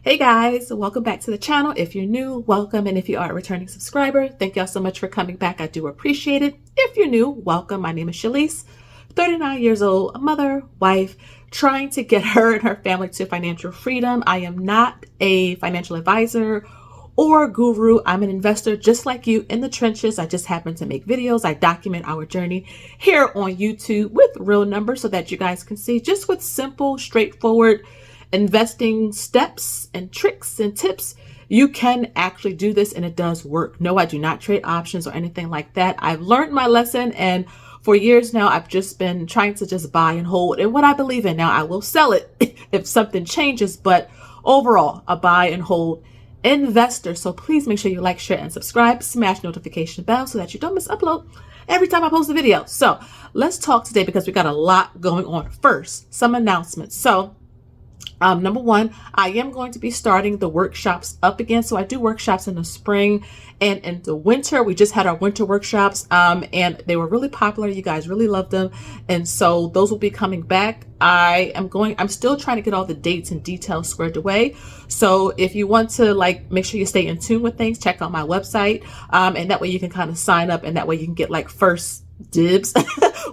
Hey guys, welcome back to the channel. If you're new, welcome. And if you are a returning subscriber, thank y'all so much for coming back. I do appreciate it. If you're new, welcome. My name is Shalise, 39 years old, a mother, wife, trying to get her and her family to financial freedom. I am not a financial advisor or guru. I'm an investor just like you in the trenches. I just happen to make videos. I document our journey here on YouTube with real numbers so that you guys can see just with simple, straightforward investing steps and tricks and tips. You can actually do this and it does work. No, I do not trade options or anything like that. I've learned my lesson, and for years now, I've just been trying to just buy and hold. And what I believe in now, I will sell it if something changes, but overall, a buy and hold investor. So please make sure you like, share, and subscribe. Smash notification bell so that you don't miss upload every time I post a video. So let's talk today because we got a lot going on. First, some announcements. So number one, I am going to be starting the workshops up again. So I do workshops in the spring and in the winter. We just had our winter workshops and they were really popular. You guys really loved them. And so those will be coming back. I'm still trying to get all the dates and details squared away. So if you want to make sure you stay in tune with things, check out my website. And that way you can kind of sign up, and that way you can get first dibs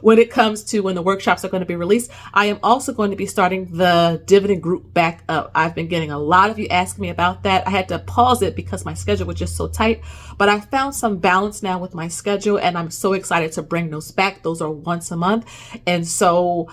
when it comes to when the workshops are going to be released. I am also going to be starting the Dividend group back up. I've been getting a lot of you asking me about that. I had to pause it because my schedule was just so tight, but I found some balance now with my schedule, and I'm so excited to bring those back. Those are once a month. And so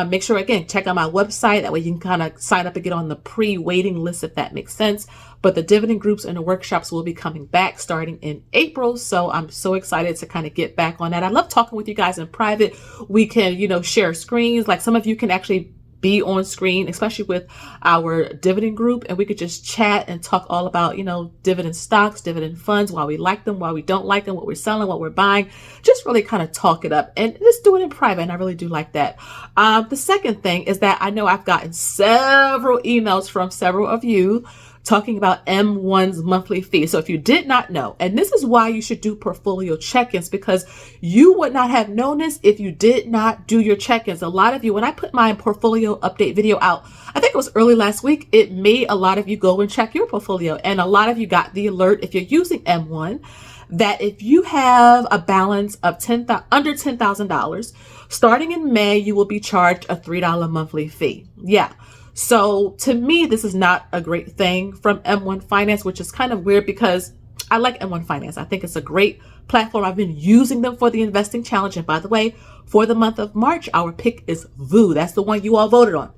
make sure, again, check out my website. That way you can kind of sign up and get on the pre-waiting list, if that makes sense. But the Dividend groups and the workshops will be coming back starting in April. So I'm so excited to kind of get back on that. I love talking with you guys in private. We can, share screens. Like some of you can actually be on screen, especially with our Dividend group. And we could just chat and talk all about, dividend stocks, dividend funds, why we like them, why we don't like them, what we're selling, what we're buying. Just really kind of talk it up and just do it in private. And I really do like that. The second thing is that I know I've gotten several emails from several of you talking about M1's monthly fee. So if you did not know, and this is why you should do portfolio check-ins, because you would not have known this if you did not do your check-ins. A lot of you, when I put my portfolio update video out, I think it was early last week, it made a lot of you go and check your portfolio. And a lot of you got the alert, if you're using M1, that if you have a balance of under $10,000, starting in May, you will be charged a $3 monthly fee. Yeah. So to me, this is not a great thing from M1 Finance, which is kind of weird because I like M1 Finance. I think it's a great platform. I've been using them for the investing challenge. And by the way, for the month of March, our pick is VU. That's the one you all voted on.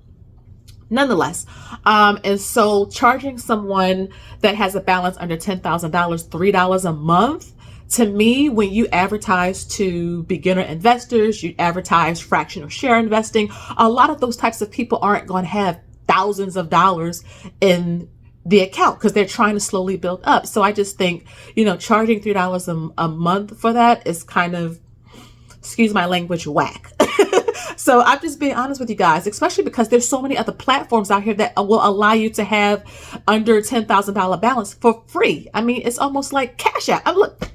Nonetheless, and so charging someone that has a balance under $10,000, $3 a month, to me, when you advertise to beginner investors, you advertise fractional share investing, a lot of those types of people aren't going to have thousands of dollars in the account because they're trying to slowly build up. So I just think, charging $3 a month for that is kind of, excuse my language, whack. So I'm just being honest with you guys, especially because there's so many other platforms out here that will allow you to have under $10,000 balance for free. I mean, it's almost like Cash App.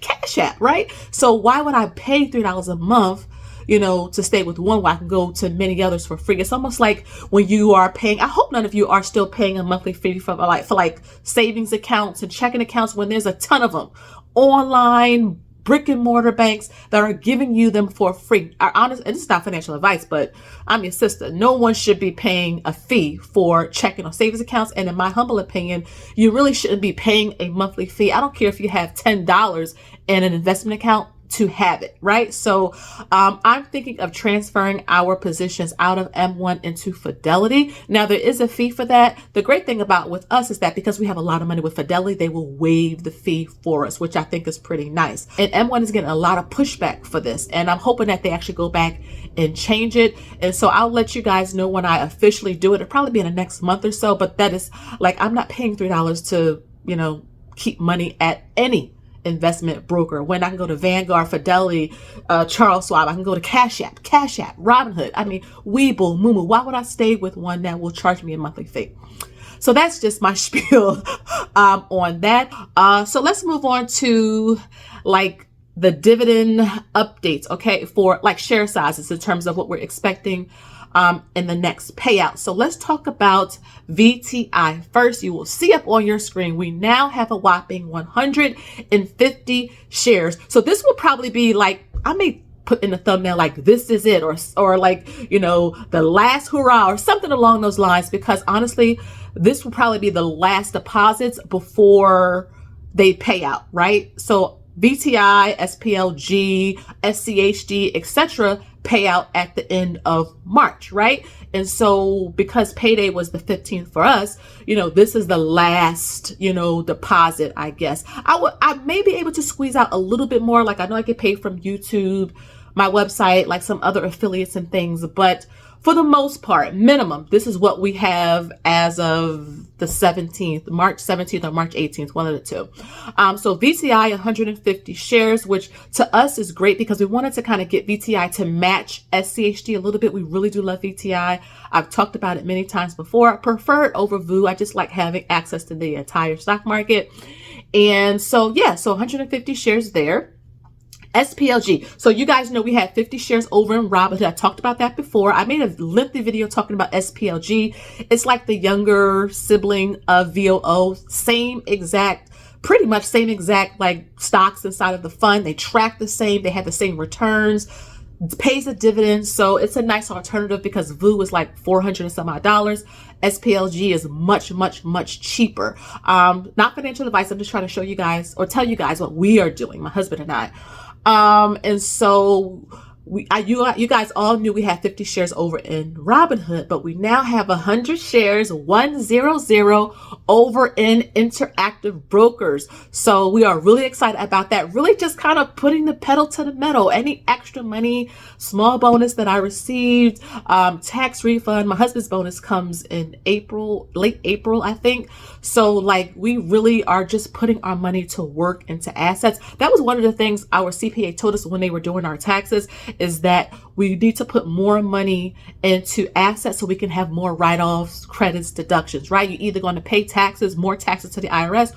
Cash App, right? So why would I pay $3 a month, to stay with one where I can go to many others for free? It's almost like when you are paying, I hope none of you are still paying a monthly fee for savings accounts and checking accounts when there's a ton of them online, brick and mortar banks that are giving you them for free. And this is not financial advice, but I'm your sister. No one should be paying a fee for checking or savings accounts. And in my humble opinion, you really shouldn't be paying a monthly fee. I don't care if you have $10 in an investment account to have it, right? So I'm thinking of transferring our positions out of M1 into Fidelity. Now, there is a fee for that. The great thing about with us is that because we have a lot of money with Fidelity, they will waive the fee for us, which I think is pretty nice. And M1 is getting a lot of pushback for this. And I'm hoping that they actually go back and change it. And so I'll let you guys know when I officially do it. It'll probably be in the next month or so, but that is I'm not paying $3 to, keep money at any investment broker when I can go to Vanguard, Fidelity, Charles Schwab. I can go to Cash App, Robinhood. I mean, Webull, Moomoo. Why would I stay with one that will charge me a monthly fee? So that's just my spiel on that. So let's move on to the dividend updates, okay, for share sizes in terms of what we're expecting in the next payout. So let's talk about VTI first. You will see up on your screen, we now have a whopping 150 shares. So this will probably be like, I may put in the thumbnail like this is it, or like, you know, the last hurrah or something along those lines, because honestly, this will probably be the last deposits before they pay out, right? So VTI, SPLG, SCHD, etc. pay out at the end of March, right? And so because payday was the 15th for us, you know, this is the last, you know, deposit, I guess. I may be able to squeeze out a little bit more. Like I know I get paid from YouTube, my website, like some other affiliates and things, but for the most part, minimum, this is what we have as of the 17th, March 17th or March 18th, one of the two. So VTI, 150 shares, which to us is great because we wanted to kind of get VTI to match SCHD a little bit. We really do love VTI. I've talked about it many times before. I prefer it over VU. I just like having access to the entire stock market. And so, yeah, so 150 shares there. SPLG. So you guys know we had 50 shares over in Robinhood. I talked about that before. I made a lengthy video talking about SPLG. It's like the younger sibling of VOO. Pretty much same exact like stocks inside of the fund. They track the same. They have the same returns. It pays a dividend. So it's a nice alternative because VU is like $400 and some odd. SPLG is much, much, much cheaper. Not financial advice. I'm just trying to show you guys or tell you guys what we are doing, my husband and I. And so you guys all knew we had 50 shares over in Robinhood, but we now have 100 shares, 100 over in Interactive Brokers. So we are really excited about that. Really just kind of putting the pedal to the metal. Any extra money, small bonus that I received, tax refund. My husband's bonus comes in April, late April, I think. So like we really are just putting our money to work into assets. That was one of the things our CPA told us when they were doing our taxes, is that we need to put more money into assets so we can have more write-offs, credits, deductions, right? You're either going to pay taxes, more taxes to the IRS,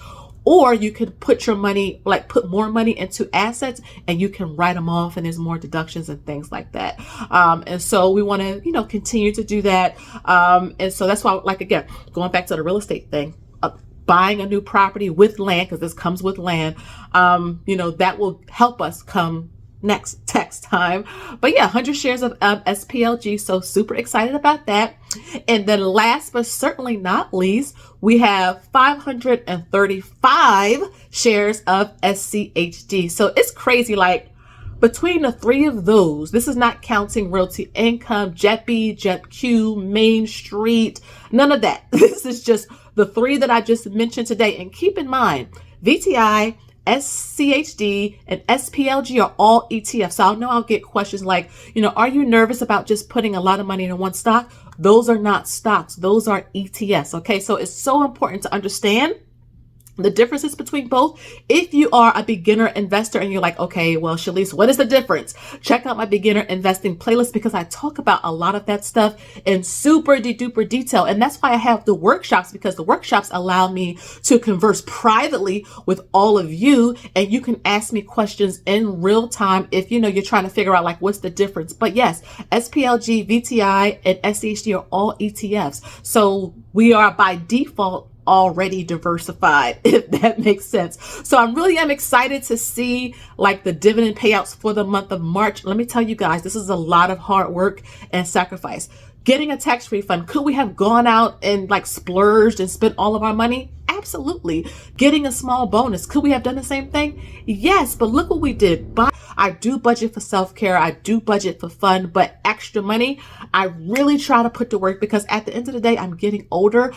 or you could put your money, like put more money into assets and you can write them off and there's more deductions and things like that. And so we want to, you know, continue to do that. And so that's why, like, again, going back to the real estate thing, buying a new property with land, because this comes with land, you know, that will help us come next tax time. But yeah, 100 shares of SPLG. So super excited about that. And then last but certainly not least, we have 535 shares of SCHD. So it's crazy. Like between the three of those, this is not counting Realty Income, JetB, JetQ, Main Street, none of that. This is just the three that I just mentioned today. And keep in mind, VTI, SCHD, and SPLG are all ETFs. So I know I'll get questions like, you know, are you nervous about just putting a lot of money in one stock? Those are not stocks. Those are ETFs. Okay. So it's so important to understand the differences between both. If you are a beginner investor and you're like, okay, well, Shalise, what is the difference? Check out my beginner investing playlist because I talk about a lot of that stuff in super duper detail. And that's why I have the workshops, because the workshops allow me to converse privately with all of you. And you can ask me questions in real time if, you know, you're trying to figure out like, what's the difference? But yes, SPLG, VTI, and SCHD are all ETFs. So we are by default already diversified, if that makes sense. So I really am excited to see like the dividend payouts for the month of March. Let me tell you guys, this is a lot of hard work and sacrifice. Getting a tax refund. Could we have gone out and like splurged and spent all of our money? Absolutely. Getting a small bonus. Could we have done the same thing? Yes, but look what we did. I do budget for self-care. I do budget for fun, but extra money, I really try to put to work because at the end of the day, I'm getting older.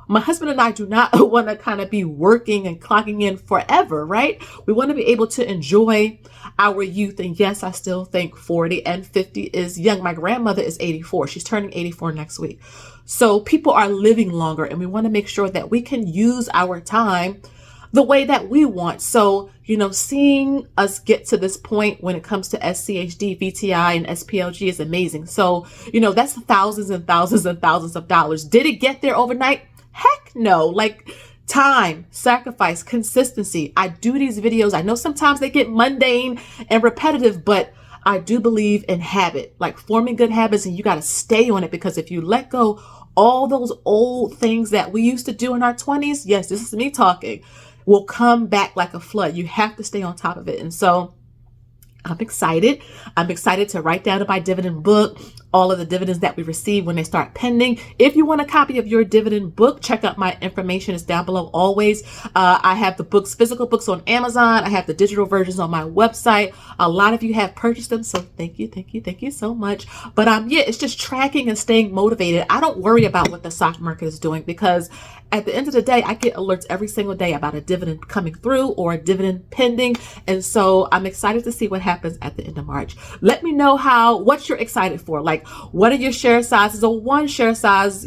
My husband and I do not want to kind of be working and clocking in forever, right? We want to be able to enjoy our youth. And yes, I still think 40 and 50 is young. My grandmother is 84. She's turning 84 next week. So people are living longer and we want to make sure that we can use our time the way that we want. So, you know, seeing us get to this point when it comes to SCHD, VTI, and SPLG is amazing. So, you know, that's thousands and thousands and thousands of dollars. Did it get there overnight? Heck no. Like time, sacrifice, consistency. I do these videos. I know sometimes they get mundane and repetitive, but I do believe in habit, like forming good habits, and you got to stay on it, because if you let go all those old things that we used to do in our 20s, yes, this is me talking, will come back like a flood. You have to stay on top of it. And so I'm excited. I'm excited to write down in my dividend book all of the dividends that we receive when they start pending. If you want a copy of your dividend book, check out my information. It's down below always. I have the books, physical books on Amazon. I have the digital versions on my website. A lot of you have purchased them, so thank you so much. But yeah, it's just tracking and staying motivated. I don't worry about what the stock market is doing, because at the end of the day, I get alerts every single day about a dividend coming through or a dividend pending. And so I'm excited to see what happens at the end of March. Let me know what you're excited for. Like, what are your share sizes, or one share size,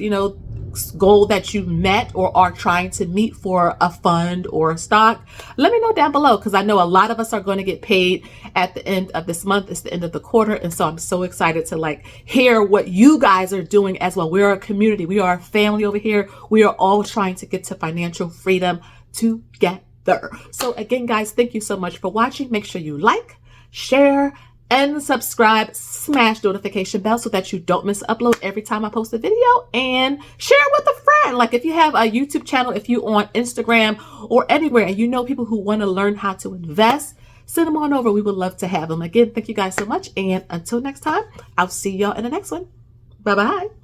goal that you met or are trying to meet for a fund or a stock? Let me know down below, because I know a lot of us are going to get paid at the end of this month. It's the end of the quarter. And so I'm so excited to hear what you guys are doing as well. We're a community. We are a family over here. We are all trying to get to financial freedom together. So again, guys, thank you so much for watching. Make sure you like, share, and subscribe. Smash notification bell so that you don't miss an upload every time I post a video, and share it with a friend. Like, if you have a YouTube channel, if you on Instagram or anywhere, and you know people who want to learn how to invest, send them on over. We would love to have them. Again, thank you guys so much, and until next time, I'll see y'all in the next one. Bye bye.